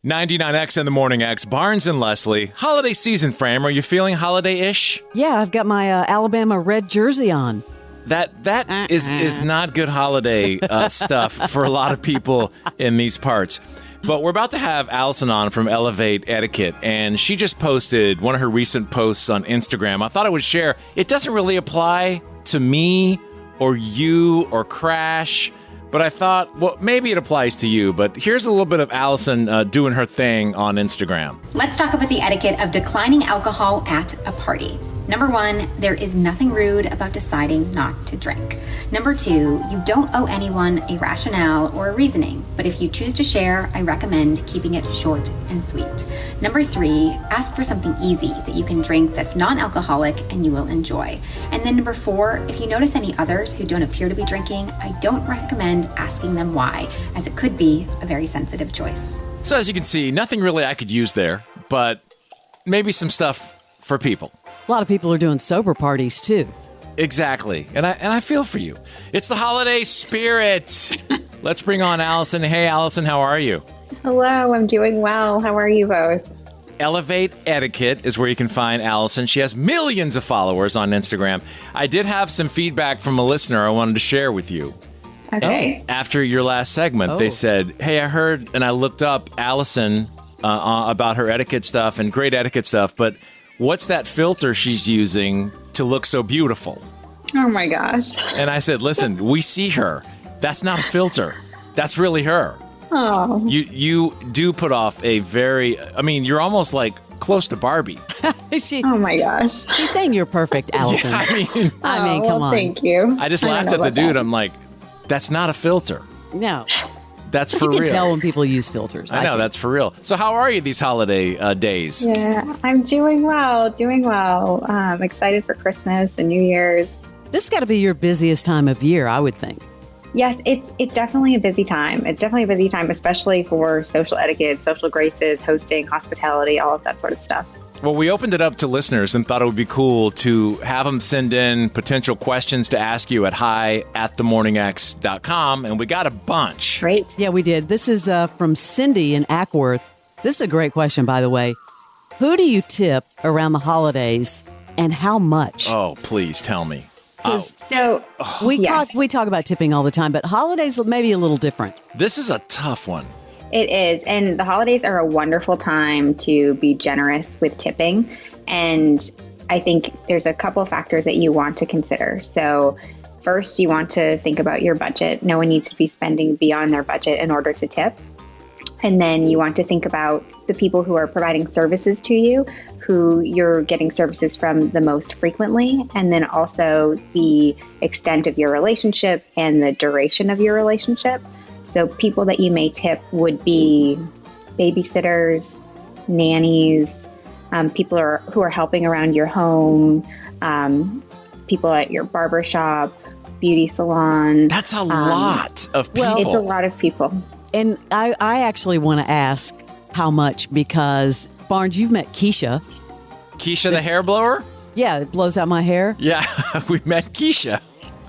99X in the Morning X, Barnes and Leslie. Holiday season, Fram. Are you feeling holiday-ish? Yeah, I've got my Alabama red jersey on. That is not good holiday stuff for a lot of people in these parts. But we're about to have Alison on from Elevate Etiquette, and she just posted one of her recent posts on Instagram. I thought I would share. It doesn't really apply to me or you or Crash, but I thought, well, maybe it applies to you. But here's a little bit of Alison doing her thing on Instagram. Let's talk about the etiquette of declining alcohol at a party. Number 1, there is nothing rude about deciding not to drink. Number 2, you don't owe anyone a rationale or a reasoning, but if you choose to share, I recommend keeping it short and sweet. Number 3, ask for something easy that you can drink that's non-alcoholic and you will enjoy. And then number 4, if you notice any others who don't appear to be drinking, I don't recommend asking them why, as it could be a very sensitive choice. So as you can see, nothing really I could use there, but maybe some stuff for people. A lot of people are doing sober parties, too. Exactly. And I feel for you. It's the holiday spirit. Let's bring on Alison. Hey, Alison, how are you? Hello, I'm doing well. How are you both? Elevate Etiquette is where you can find Alison. She has millions of followers on Instagram. I did have some feedback from a listener I wanted to share with you. Okay. After your last segment, they said, hey, I heard and I looked up Alison about her etiquette stuff and great etiquette stuff, but what's that filter she's using to look so beautiful? Oh my gosh. And I said, listen, we see her. That's not a filter. That's really her. Oh. You do put off a very, you're almost like close to Barbie. Oh my gosh. She's saying you're perfect, Alison. Yeah, come on. Thank you. I just laughed at the dude. I'm like, that's not a filter. No. That's for real. You can tell when people use filters. I know, that's for real. So how are you these holiday days? Yeah, I'm doing well. Excited for Christmas and New Year's. This has got to be your busiest time of year, I would think. Yes, it's definitely a busy time. It's definitely a busy time, especially for social etiquette, social graces, hosting, hospitality, all of that sort of stuff. Well, we opened it up to listeners and thought it would be cool to have them send in potential questions to ask you at hi@themorningx.com, and we got a bunch. Great. Yeah, we did. This is from Cindy in Ackworth. This is a great question, by the way. Who do you tip around the holidays and how much? Oh, please tell me. So we talk about tipping all the time, but holidays may be a little different. This is a tough one. It is. And the holidays are a wonderful time to be generous with tipping. And I think there's a couple of factors that you want to consider. So first, you want to think about your budget. No one needs to be spending beyond their budget in order to tip. And then you want to think about the people who are providing services to you, who you're getting services from the most frequently, and then also the extent of your relationship and the duration of your relationship. So people that you may tip would be babysitters, nannies, people who are helping around your home, people at your barbershop, beauty salon. That's a lot of people. It's a lot of people. And I actually want to ask how much because, Barnes, you've met Keisha. Keisha the hair blower? Yeah, it blows out my hair. Yeah, we met Keisha.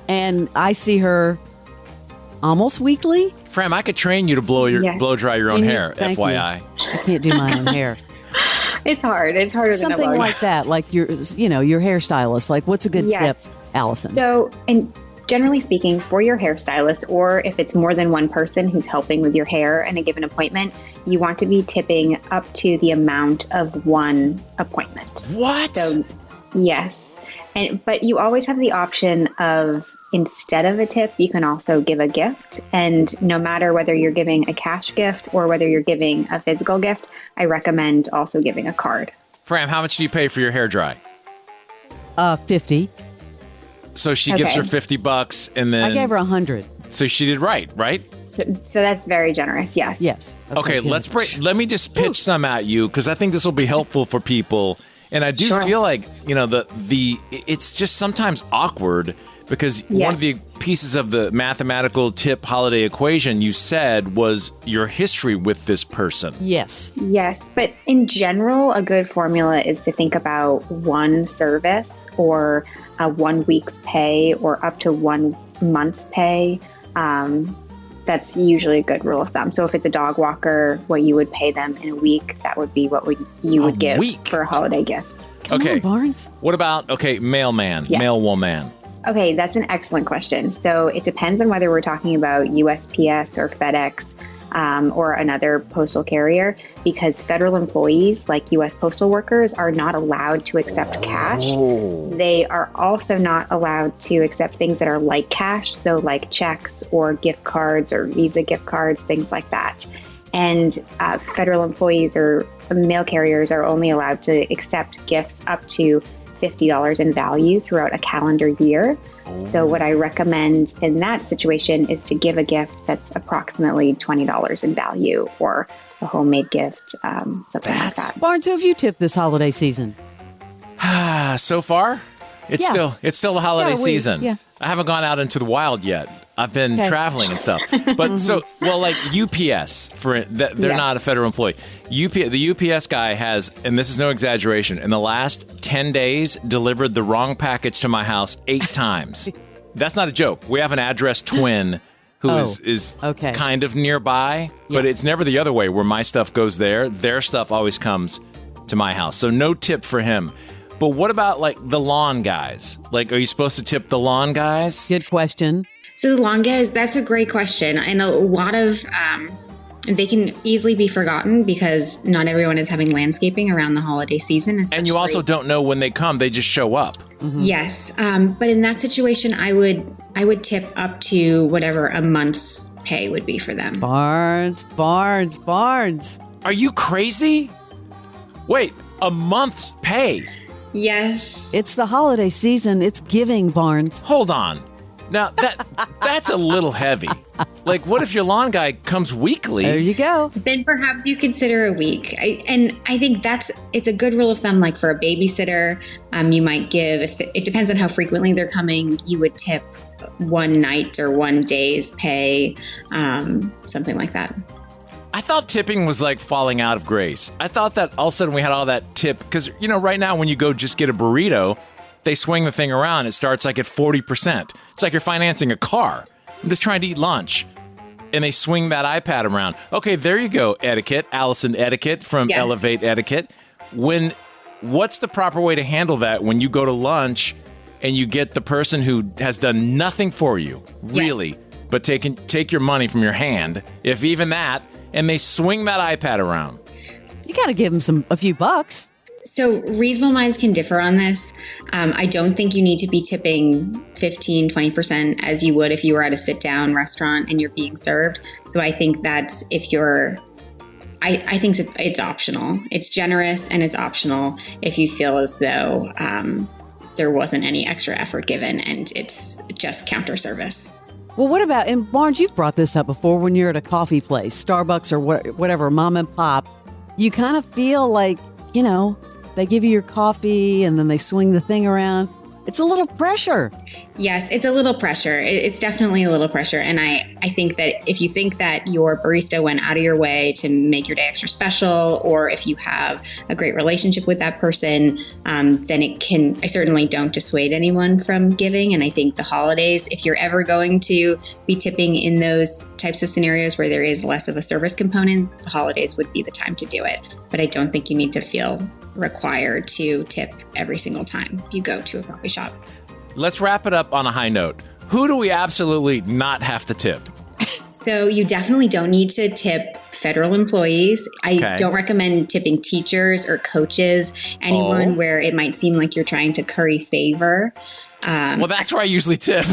And I see her almost weekly. Fram, I could train you to blow dry your own hair, Thank FYI. you. I can't do my own hair. It's hard. It's harder than it Something looks. like that, like your hairstylist. Like, what's a good tip, Alison? So, and generally speaking, for your hairstylist, or if it's more than one person who's helping with your hair in a given appointment, you want to be tipping up to the amount of one appointment. What? So, yes. But you always have the option of, instead of a tip, you can also give a gift. And no matter whether you're giving a cash gift or whether you're giving a physical gift, I recommend also giving a card. Fram, how much do you pay for your hair dry? 50. So she gives her $50 and then... I gave her 100. So she did right? So that's very generous, yes. Yes. Okay, let me just pitch some at you because I think this will be helpful for people. And I do feel like, it's just sometimes awkward because one of the pieces of the mathematical tip holiday equation you said was your history with this person. Yes. Yes, but in general, a good formula is to think about one service or 1 week's pay or up to 1 month's pay. that's usually a good rule of thumb. So if it's a dog walker, what you would pay them in a week, that would be what you would give for a holiday gift. Okay. Come on, Barnes. What about, mailman, mailwoman? Okay, that's an excellent question. So it depends on whether we're talking about USPS or FedEx or another postal carrier, because federal employees like U.S. postal workers are not allowed to accept cash. They are also not allowed to accept things that are like cash, so like checks or gift cards or Visa gift cards, things like that. And federal employees or mail carriers are only allowed to accept gifts up to $50 in value throughout a calendar year. So what I recommend in that situation is to give a gift that's approximately $20 in value, or a homemade gift, something like that. Barnes, who have you tipped this holiday season? So far, it's still the holiday season. Yeah. I haven't gone out into the wild yet. I've been traveling and stuff. But like UPS, they're not a federal employee. The UPS guy has, and this is no exaggeration, in the last 10 days delivered the wrong package to my house 8 times. That's not a joke. We have an address twin who is kind of nearby, but it's never the other way where my stuff goes there. Their stuff always comes to my house. So no tip for him. But what about like the lawn guys? Like, are you supposed to tip the lawn guys? Good question. So the lawn guys, that's a great question. I know a lot of, they can easily be forgotten because not everyone is having landscaping around the holiday season. And you also don't know when they come. They just show up. Mm-hmm. Yes. But in that situation, I would tip up to whatever a month's pay would be for them. Barnes. Are you crazy? Wait, a month's pay? Yes. It's the holiday season. It's giving, Barnes. Hold on. Now, that's a little heavy. Like, what if your lawn guy comes weekly? There you go. Then perhaps you consider a week. I think it's a good rule of thumb. Like for a babysitter, you might give, it depends on how frequently they're coming, you would tip one night or one day's pay, something like that. I thought tipping was like falling out of grace. I thought that all of a sudden we had all that tip. Because, right now when you go just get a burrito, they swing the thing around. It starts like at 40%. It's like you're financing a car. I'm just trying to eat lunch. And they swing that iPad around. Okay, there you go, Etiquette. Alison Etiquette from Elevate Etiquette. What's the proper way to handle that when you go to lunch and you get the person who has done nothing for you, really, but take your money from your hand, if even that, and they swing that iPad around? You got to give them a few bucks. So reasonable minds can differ on this. I don't think you need to be tipping 15, 20% as you would if you were at a sit-down restaurant and you're being served. So I think that's I think it's optional. It's generous and it's optional if you feel as though there wasn't any extra effort given and it's just counter service. Well, what about, and Barnes, you've brought this up before when you're at a coffee place, Starbucks or whatever, mom and pop, you kind of feel like, they give you your coffee and then they swing the thing around. It's a little pressure. Yes, it's a little pressure. It's definitely a little pressure. And I think that if you think that your barista went out of your way to make your day extra special, or if you have a great relationship with that person, then I certainly don't dissuade anyone from giving. And I think the holidays, if you're ever going to be tipping in those types of scenarios where there is less of a service component, the holidays would be the time to do it. But I don't think you need to feel required to tip every single time you go to a coffee shop. Let's wrap it up on a high note. Who do we absolutely not have to tip? So you definitely don't need to tip federal employees. I don't recommend tipping teachers or coaches, anyone where it might seem like you're trying to curry favor. Well, that's where I usually tip.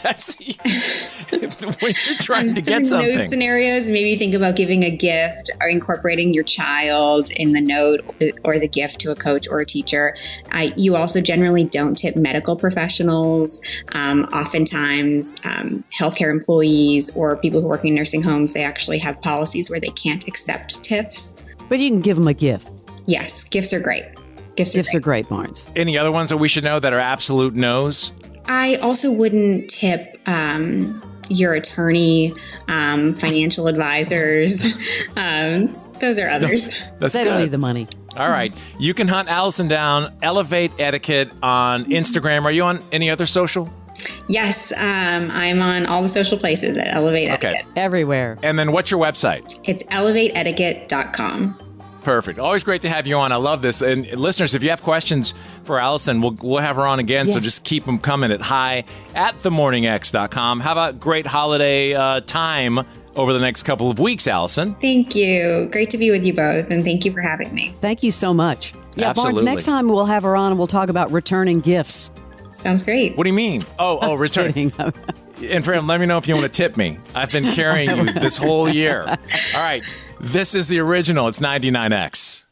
That's when you're trying to get something. In those scenarios, maybe think about giving a gift or incorporating your child in the note or the gift to a coach or a teacher. You also generally don't tip medical professionals. Oftentimes, healthcare employees or people who work in nursing homes, they actually have policies where they can't accept tips. But you can give them a gift. Yes, gifts are great. Gifts are great, Barnes. Any other ones that we should know that are absolute no's? I also wouldn't tip your attorney, financial advisors. Those are others. They don't need the money. All right. You can hunt Alison down, Elevate Etiquette on Instagram. Are you on any other social? Yes, I'm on all the social places at Elevate Etiquette. Everywhere. And then what's your website? It's elevateetiquette.com. Perfect. Always great to have you on. I love this. And listeners, if you have questions for Alison, we'll have her on again. Yes. So just keep them coming at hi@themorningx.com. Have a great holiday time over the next couple of weeks, Alison. Thank you. Great to be with you both, and thank you for having me. Thank you so much. Yeah, Absolutely. Barnes, next time we'll have her on and we'll talk about returning gifts. Sounds great. What do you mean? Oh, return. Kidding. And Fram, let me know if you want to tip me. I've been carrying you this whole year. All right. This is the original. It's 99X.